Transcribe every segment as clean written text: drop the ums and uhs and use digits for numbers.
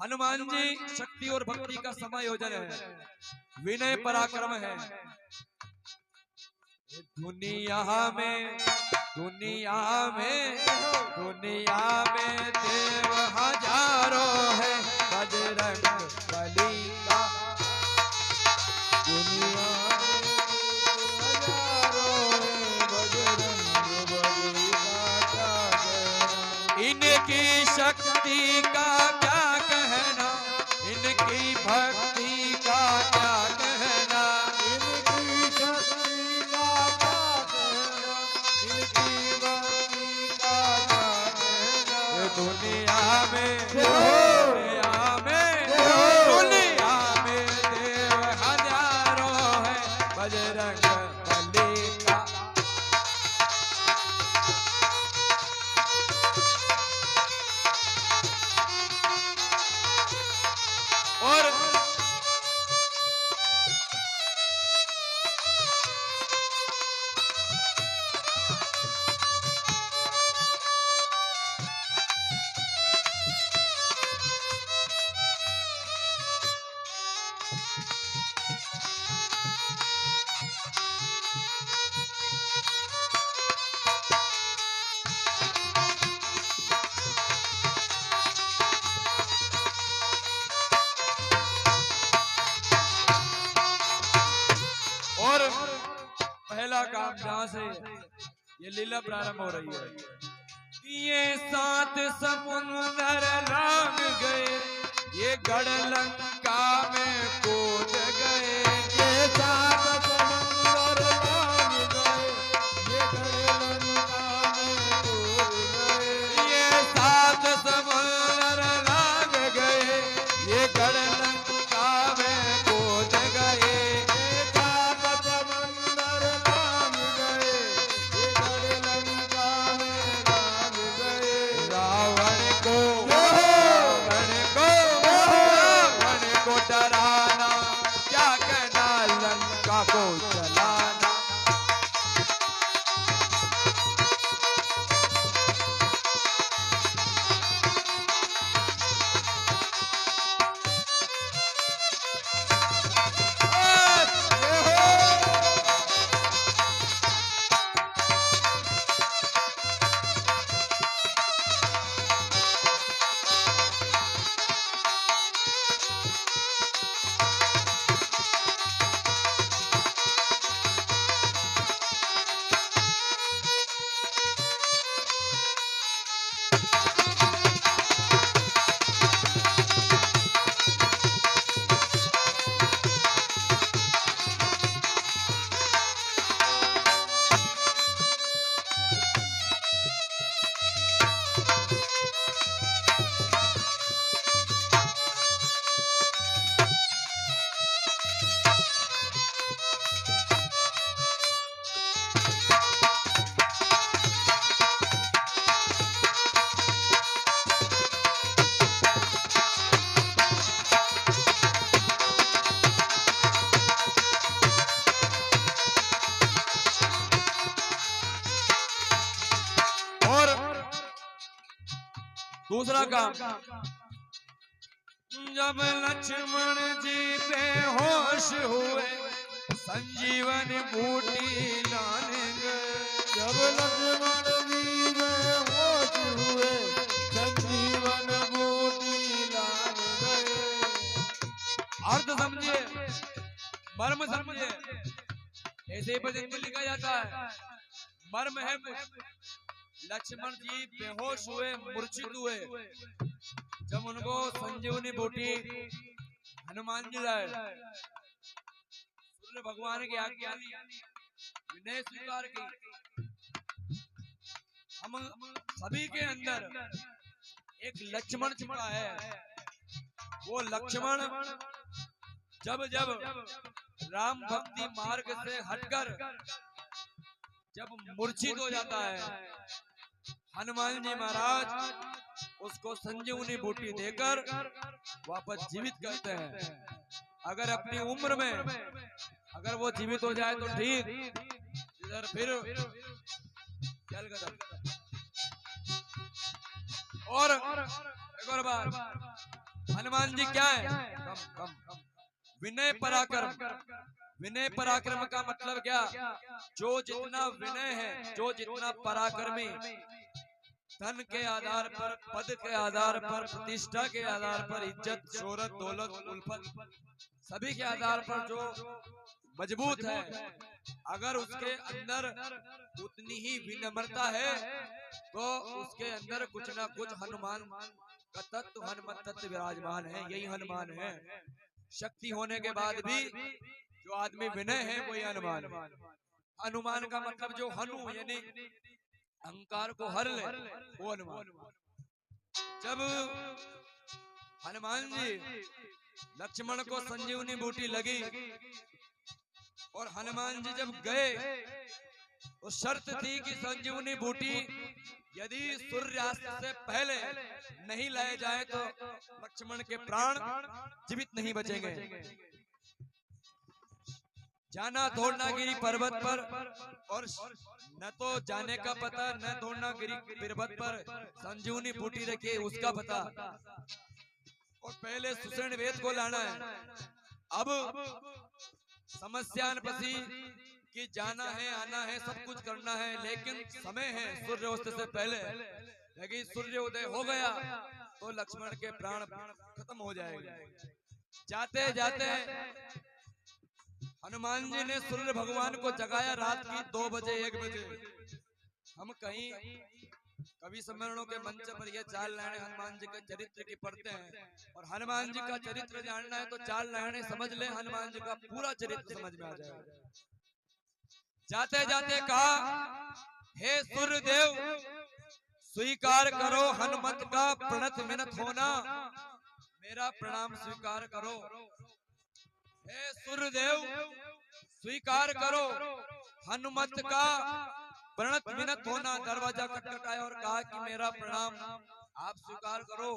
हनुमान जी शक्ति और भक्ति का समायोजन है, विनय पराक्रम है। दुनिया में दुनिया में दुनिया में देव हजारों है, बजरंग बली का दुनिया इनकी शक्ति का क्या कहना, इनकी भक्ति का क्या कहना, इनकी शक्ति का क्या कहना, इनकी भक्ति का क्या कहना। ये दुनिया में देव हजारों है, बजरंग बली का और पहला काम जहां से ये लीला प्रारंभ हो रही है, ये 7 समुंदर लांग गए, ये गढ़ लंका में कूद गए, ये 7 समुंदर लांग गए, ये गढ़ लंका में कूद गए। ये 7 समुंदर लांग गए, ये गढ़ लंका में कूद गए। डराना क्या कहना, लंका को चलाना। दूसरा काम, जब लक्ष्मण जी बेहोश हुए, संजीवन बूटी लाने गए। जब लक्ष्मण जी बेहोश हुए, संजीवन बूटी लाने गए। अर्थ समझिए, मर्म समझिए, ऐसे ही भजन में लिखा जाता है, मर्म है लक्ष्मण जी बेहोश हुए, मूर्छित हुए, जब उनको संजीवनी बूटी हनुमान जी लाए, सूर्य भगवान की आज्ञा ली, विनय स्वीकार की। हम सभी के अंदर एक लक्ष्मण छिपा है, वो लक्ष्मण जब जब राम भक्ति मार्ग से हटकर जब मूर्छित हो जाता है, हनुमान जी महाराज उसको संजीवनी बूटी देकर वापस जीवित करते हैं। अगर अपनी उम्र में अगर वो जीवित हो जाए तो ठीक, इधर फिर चल गया। और एक और बात, हनुमान जी क्या है? विनय पराक्रम। विनय पराक्रम का मतलब क्या? जो जितना विनय है, जो जितना पराक्रमी, धन के आधार पर, पद के आधार पर, प्रतिष्ठा के आधार पर, इज्जत, शोहरत, दौलत, उल्फत, सभी के आधार पर जो मजबूत है, अगर उसके अंदर उतनी ही विनम्रता है तो उसके अंदर कुछ ना कुछ हनुमान का तत्व, हनुमत तत्व विराजमान है। यही हनुमान है। शक्ति होने के बाद भी जो आदमी विनय है वही हनुमान है। हनुमान का मतलब जो हनु यानी अहंकार को हर ले, वो हनुमान। जब हनुमान जी लक्ष्मण को संजीवनी बूटी लगी और हनुमान जी जब गए तो शर्त थी कि संजीवनी बूटी यदि सूर्यास्त से पहले नहीं लाए जाए तो लक्ष्मण के प्राण जीवित नहीं बचेंगे। जाना धोरनागिरी पर्वत पर, और न तो जाने का पता न धोरनागिरी पर्वत पर संजीवनी बूटी रखी उसका पता, और पहले सुषेण वेद को लाना है। अब समस्या बसी कि जाना है, आना है, सब कुछ करना है, लेकिन समय है सूर्यास्त से पहले। लेकिन सूर्योदय हो गया तो लक्ष्मण के प्राण खत्म हो जाएंगे। जाते जाते हनुमान जी ने सूर्य भगवान को जगाया रात की 2 बजे 1 बजे। हम कहीं कवि सम्मेलनों के मंच पर ये 4 लाइनें हनुमान जी के चरित्र की पढ़ते हैं, और हनुमान जी का चरित्र जानना है तो 4 लाइनें समझ ले, हनुमान जी का पूरा चरित्र समझ में आ जाएगा। जाते जाते कहा, हे सूर्यदेव स्वीकार करो हनुमत का प्रणत मिनत होना, मेरा प्रणाम स्वीकार करो। हे सूर्यदेव स्वीकार करो हनुमत का प्रणत मिनत होना। दरवाजा खटखटाया और कहा कि मेरा प्रणाम आप स्वीकार करो।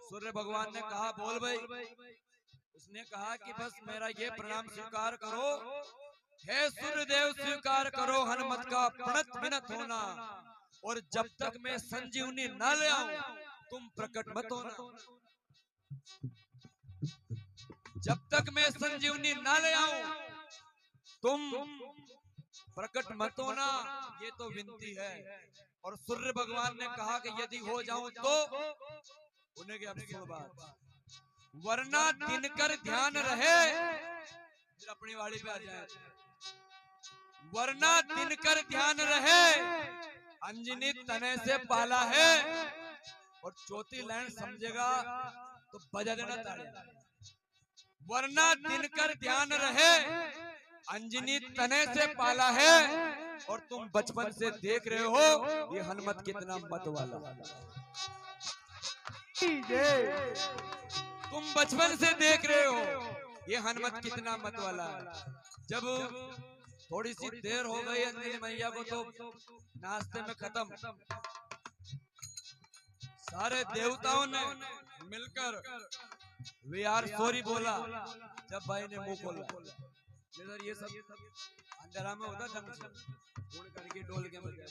सूर्य भगवान ने कहा, बोल भाई। उसने कहा कि बस मेरा ये प्रणाम स्वीकार करो। हे सूर्यदेव स्वीकार करो हनुमत का प्रणत मिनत होना, और जब तक मैं संजीवनी न ले आऊं तुम प्रकट मत होना। जब तक मैं संजीवनी न ले आऊं तुम प्रकट मत होना। ये तो विनती है। और सूर्य भगवान ने कहा कि यदि हो जाऊं तो उन्हें क्या बात, वरना दिनकर ध्यान रहे। फिर अपनी वाली पे आ जाए, वरना दिनकर ध्यान रहे, अंजनी तने से पाला है। और चौथी लाइन समझेगा तो बजा देना ताली। वरना दिनकर ध्यान रहे, अंजनी तने से पाला है, और तुम बचपन से देख रहे हो ये हनुमत कितना मत वाला। तुम बचपन से देख रहे हो ये हनुमत कितना मत वाला है। जब थोड़ी सी देर हो गई अंजनी मैया को तो नाश्ते में खत्म। सारे देवताओं ने मिलकर वी आर सॉरी बोला। जब भाई ने मुंह खोला, ये सब अंधेरा में होता ढंग से उड़ करके डोल के मर गया।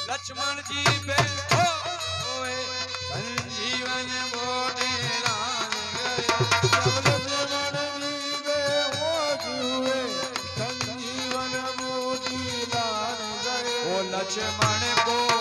लक्ष्मण जी पे होए संजीवन बूटी लान गए। जब लक्ष्मण जी बेहोश हुए संजीवन बूटी लान गए। वो लक्ष्मण को